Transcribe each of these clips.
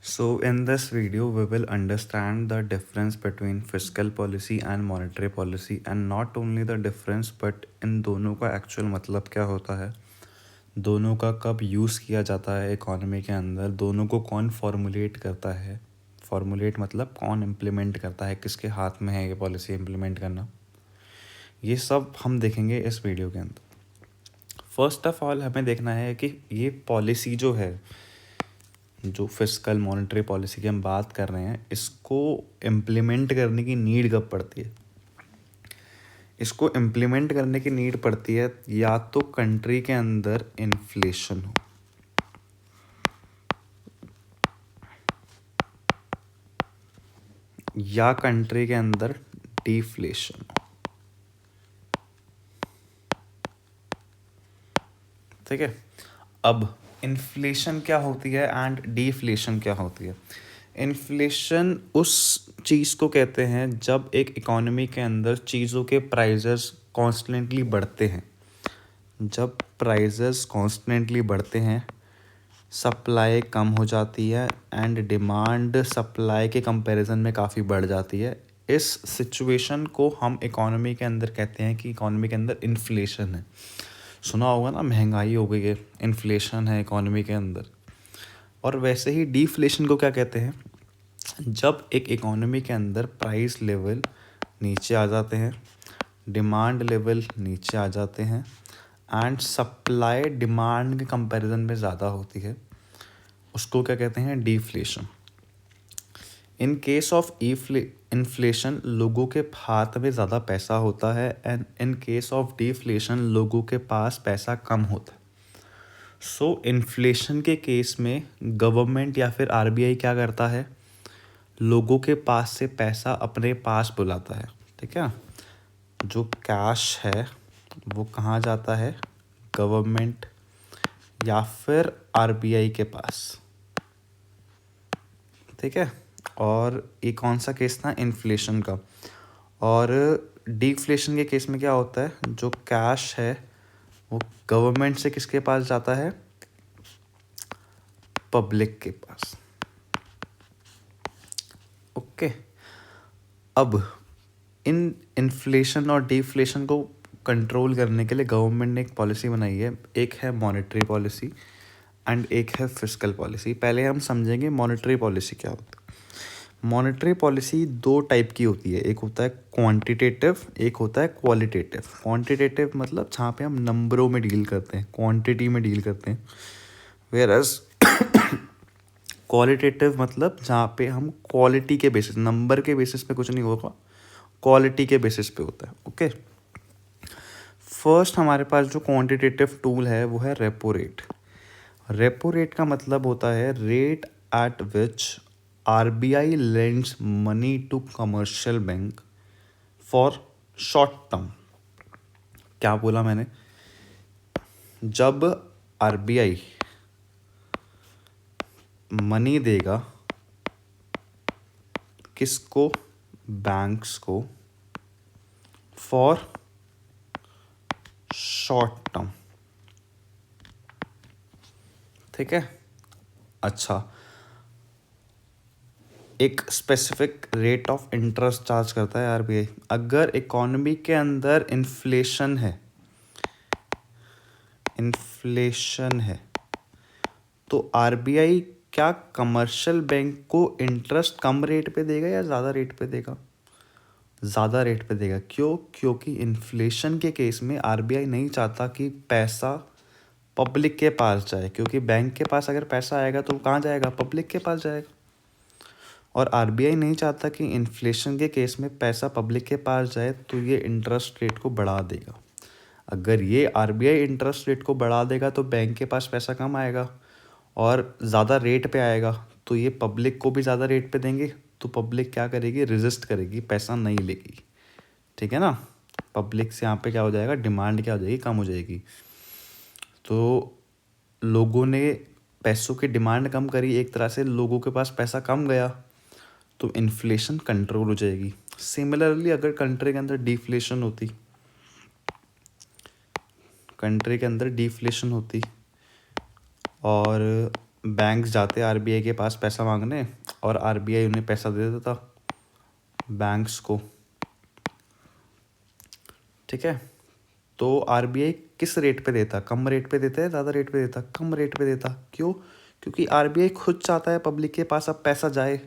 So, in this video, we will understand the difference between fiscal policy and monetary policy, and not only the difference, but इन दोनों का actual मतलब क्या होता है, दोनों का कब यूज़ किया जाता है इकोनॉमी के अंदर, दोनों को कौन फॉर्मुलेट करता है, फॉर्मुलेट मतलब कौन इम्प्लीमेंट करता है, किसके हाथ में है ये पॉलिसी इम्प्लीमेंट करना, ये सब हम देखेंगे इस वीडियो के अंदर। फर्स्ट ऑफ ऑल हमें देखना है कि ये पॉलिसी जो है, जो फिस्कल मॉनेटरी पॉलिसी की हम बात कर रहे हैं, इसको इम्प्लीमेंट करने की नीड कब पड़ती है। इसको इम्प्लीमेंट करने की नीड पड़ती है या तो कंट्री के अंदर इन्फ्लेशन हो, या कंट्री के अंदर डिफ्लेशन हो। ठीक है, अब इन्फ्लेशन क्या होती है एंड डिफ्लेशन क्या होती है। इन्फ्लेशन उस चीज़ को कहते हैं जब एक इकोनॉमी के अंदर चीज़ों के प्राइजेस कॉन्स्टेंटली बढ़ते हैं। जब प्राइजेस कॉन्स्टेंटली बढ़ते हैं, सप्लाई कम हो जाती है एंड डिमांड सप्लाई के कंपैरिजन में काफ़ी बढ़ जाती है। इस सिचुएशन को हम इकोनॉमी के अंदर कहते हैं कि इकोनॉमी के अंदर इन्फ्लेशन है। सुना होगा ना, महंगाई हो गई है, इन्फ्लेशन है इकोनॉमी के अंदर। और वैसे ही डिफ्लेशन को क्या कहते हैं, जब एक इकोनॉमी के अंदर प्राइस लेवल नीचे आ जाते हैं, डिमांड लेवल नीचे आ जाते हैं एंड सप्लाई डिमांड के कंपैरिजन में ज़्यादा होती है, उसको क्या कहते हैं, deflation. In case of inflation लोगों के हाथ में ज़्यादा पैसा होता है and in case of deflation लोगों के पास पैसा कम होता है। सो इन्फ्लेशन के केस में गवर्नमेंट या फिर आरबीआई क्या करता है, लोगों के पास से पैसा अपने पास बुलाता है। ठीक है, जो कैश है वो कहाँ जाता है, गवर्नमेंट या फिर आरबीआई के पास। ठीक है, और ये कौन सा केस था, इन्फ्लेशन का। और डिफ्लेशन के केस में क्या होता है, जो कैश है वो गवर्नमेंट से किसके पास जाता है, पब्लिक के पास। ओके, अब इन इन्फ्लेशन और डिफ्लेशन को कंट्रोल करने के लिए गवर्नमेंट ने एक पॉलिसी बनाई है। एक है मॉनेटरी पॉलिसी एंड एक है फिस्कल पॉलिसी। पहले हम समझेंगे मॉनेटरी पॉलिसी क्या होती है। मॉनेटरी पॉलिसी दो टाइप की होती है, एक होता है क्वांटिटेटिव, एक होता है क्वालिटेटिव। क्वांटिटेटिव मतलब जहाँ पे हम नंबरों में डील करते हैं, क्वांटिटी में डील करते हैं, वेयरएज क्वालिटेटिव मतलब जहाँ पे हम क्वालिटी के बेसिस, नंबर के बेसिस पे कुछ नहीं होगा, क्वालिटी के बेसिस पे होता है। ओके, फर्स्ट हमारे पास जो क्वांटिटेटिव टूल है वो है रेपो रेट। रेपो रेट का मतलब होता है rate at which RBI lends money to commercial bank for short term. क्या बोला मैंने, जब आरबीआई मनी देगा किसको, बैंक्स को, फॉर शॉर्ट टर्म। ठीक है, अच्छा, एक specific rate of interest charge करता है आरबीआई। अगर इकोनॉमी के अंदर इन्फ्लेशन है, तो आरबीआई क्या कमर्शियल बैंक को इंटरेस्ट कम रेट पे देगा या ज़्यादा रेट पे देगा, ज़्यादा रेट पे देगा। क्यों, क्योंकि इन्फ्लेशन के केस में आरबीआई नहीं चाहता कि पैसा पब्लिक के पास जाए, क्योंकि बैंक के पास अगर पैसा आएगा तो कहाँ जाएगा, पब्लिक के पास जाएगा। और आरबीआई नहीं चाहता कि इन्फ्लेशन के केस में पैसा पब्लिक के पास जाए, तो ये इंटरेस्ट रेट को बढ़ा देगा। अगर ये आरबीआई इंटरेस्ट रेट को बढ़ा देगा तो बैंक के पास पैसा कम आएगा और ज़्यादा रेट पे आएगा, तो ये पब्लिक को भी ज़्यादा रेट पे देंगे, तो पब्लिक क्या करेगी, रेजिस्ट करेगी, पैसा नहीं लेगी। ठीक है ना, पब्लिक से यहाँ पे क्या हो जाएगा, डिमांड क्या हो जाएगी, कम हो जाएगी। तो लोगों ने पैसों की डिमांड कम करी, एक तरह से लोगों के पास पैसा कम गया, तो इन्फ्लेशन कंट्रोल हो जाएगी। सिमिलरली अगर कंट्री के अंदर डिफ्लेशन होती, और बैंक्स जाते आरबीआई के पास पैसा मांगने और आरबीआई उन्हें पैसा दे देता बैंक्स को, ठीक है। तो आरबीआई किस रेट पे देता, कम रेट पे देता है ज़्यादा रेट पे देता, कम रेट पे देता। क्यों? क्योंकि आरबीआई खुद चाहता है पब्लिक के पास अब पैसा जाए।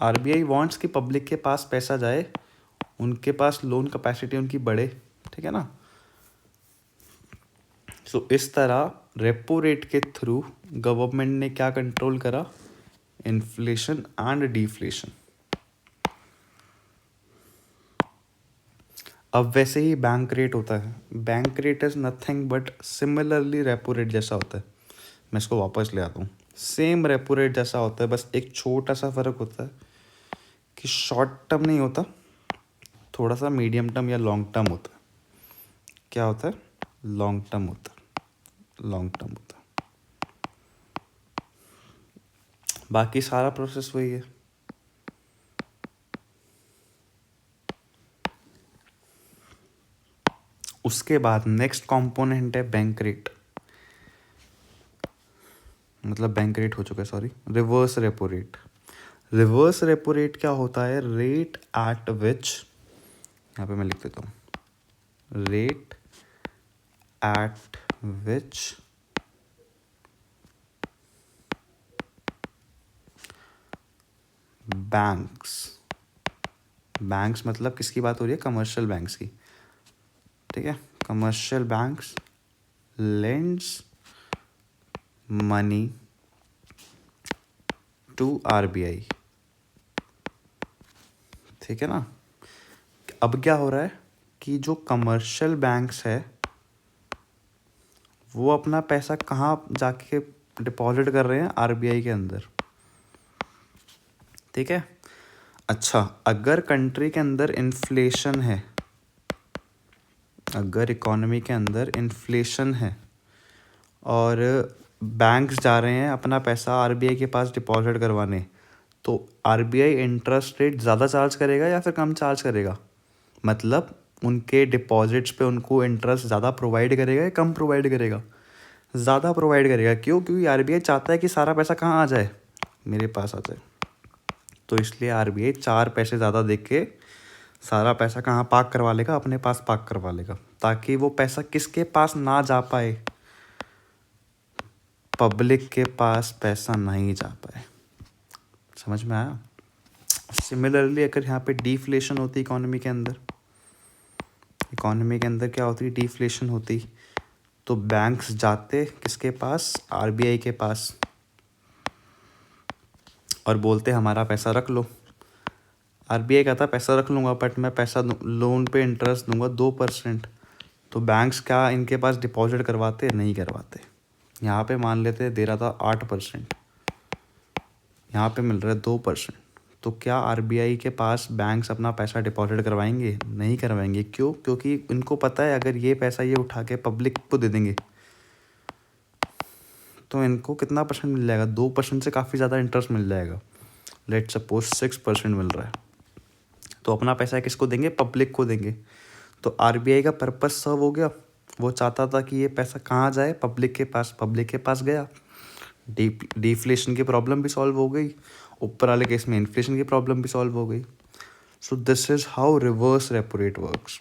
आरबीआई वांट्स कि पब्लिक के पास पैसा जाए, उनके पास लोन कैपेसिटी उनकी बढ़े, ठीक है ना। सो इस तरह रेपो रेट के थ्रू गवर्नमेंट ने क्या कंट्रोल करा, इन्फ्लेशन एंड डिफ्लेशन। अब वैसे ही बैंक रेट होता है, bank rate is nothing but similarly repo rate जैसा होता है। मैं इसको वापस ले आता हूँ, सेम रेपो रेट जैसा होता है, बस एक छोटा सा फ़र्क होता है कि शॉर्ट टर्म नहीं होता, थोड़ा सा मीडियम टर्म या लॉन्ग टर्म होता है। क्या होता है? लॉन्ग टर्म होता है, लॉन्ग टर्म होता है। बाकी सारा प्रोसेस वही है। उसके बाद नेक्स्ट कंपोनेंट है बैंक रेट, मतलब बैंक रेट हो चुका है, sorry, reverse repo rate. Reverse repo rate क्या होता है? रेट एट विच, यहाँ पे मैं लिख देता हूँ, रेट एट विच बैंक्स मतलब किसकी बात हो रही है? कमर्शियल बैंक्स की, ठीक है। Commercial banks lends money to RBI, ठीक है ना। अब क्या हो रहा है कि जो कमर्शियल बैंक्स है वो अपना पैसा कहाँ जाके डिपॉजिट कर रहे हैं? आरबीआई के अंदर, ठीक है। अच्छा, अगर कंट्री के अंदर इन्फ्लेशन है, अगर इकोनॉमी के अंदर इन्फ्लेशन है और बैंक्स जा रहे हैं अपना पैसा आरबीआई के पास डिपॉजिट करवाने, तो आरबीआई इंटरेस्ट रेट ज़्यादा चार्ज करेगा या फिर कम चार्ज करेगा? मतलब उनके डिपॉजिट्स पे उनको इंटरेस्ट ज़्यादा प्रोवाइड करेगा या कम प्रोवाइड करेगा? ज़्यादा प्रोवाइड करेगा। क्यों? क्योंकि आरबीआई चाहता है कि सारा पैसा कहाँ आ जाए? मेरे पास आ जाए। तो इसलिए आरबीआई 4 पैसे ज़्यादा दे के सारा पैसा कहाँ पार्क करवा लेगा? अपने पास पार्क करवा लेगा, ताकि वो पैसा किसके पास ना जा पाए? पब्लिक के पास पैसा नहीं जा पाए। समझ में आया? सिमिलरली अगर यहाँ पे डिफ्लेशन होती इकोनॉमी के अंदर, इकोनॉमी के अंदर क्या होती? डिफ्लेशन होती, तो बैंक्स जाते किसके पास? आरबीआई के पास, और बोलते हमारा पैसा रख लो। आरबीआई कहता पैसा रख लूँगा बट मैं पैसा लोन पे इंटरेस्ट दूंगा 2%। तो बैंक्स क्या इनके पास डिपॉजिट करवाते? नहीं करवाते। यहाँ पे मान लेते दे रहा था 8%, यहाँ पे मिल रहा है 2%। तो क्या आरबीआई के पास बैंक्स अपना पैसा डिपॉजिट करवाएंगे? नहीं करवाएंगे। क्यों? क्योंकि इनको पता है अगर ये पैसा ये उठा के पब्लिक को दे देंगे तो इनको कितना परसेंट मिल जाएगा? 2% से काफ़ी ज़्यादा इंटरेस्ट मिल जाएगा। लेट सपोज 6% मिल रहा है, तो अपना पैसा किसको देंगे? पब्लिक को देंगे। तो आरबीआई का पर्पस सर्व हो गया। वो चाहता था कि ये पैसा कहाँ जाए? पब्लिक के पास। पब्लिक के पास गया, डिफ्लेशन की प्रॉब्लम भी सॉल्व हो गई, ऊपर वाले केस में इन्फ्लेशन की प्रॉब्लम भी सॉल्व हो गई। So this is how reverse repo rate works.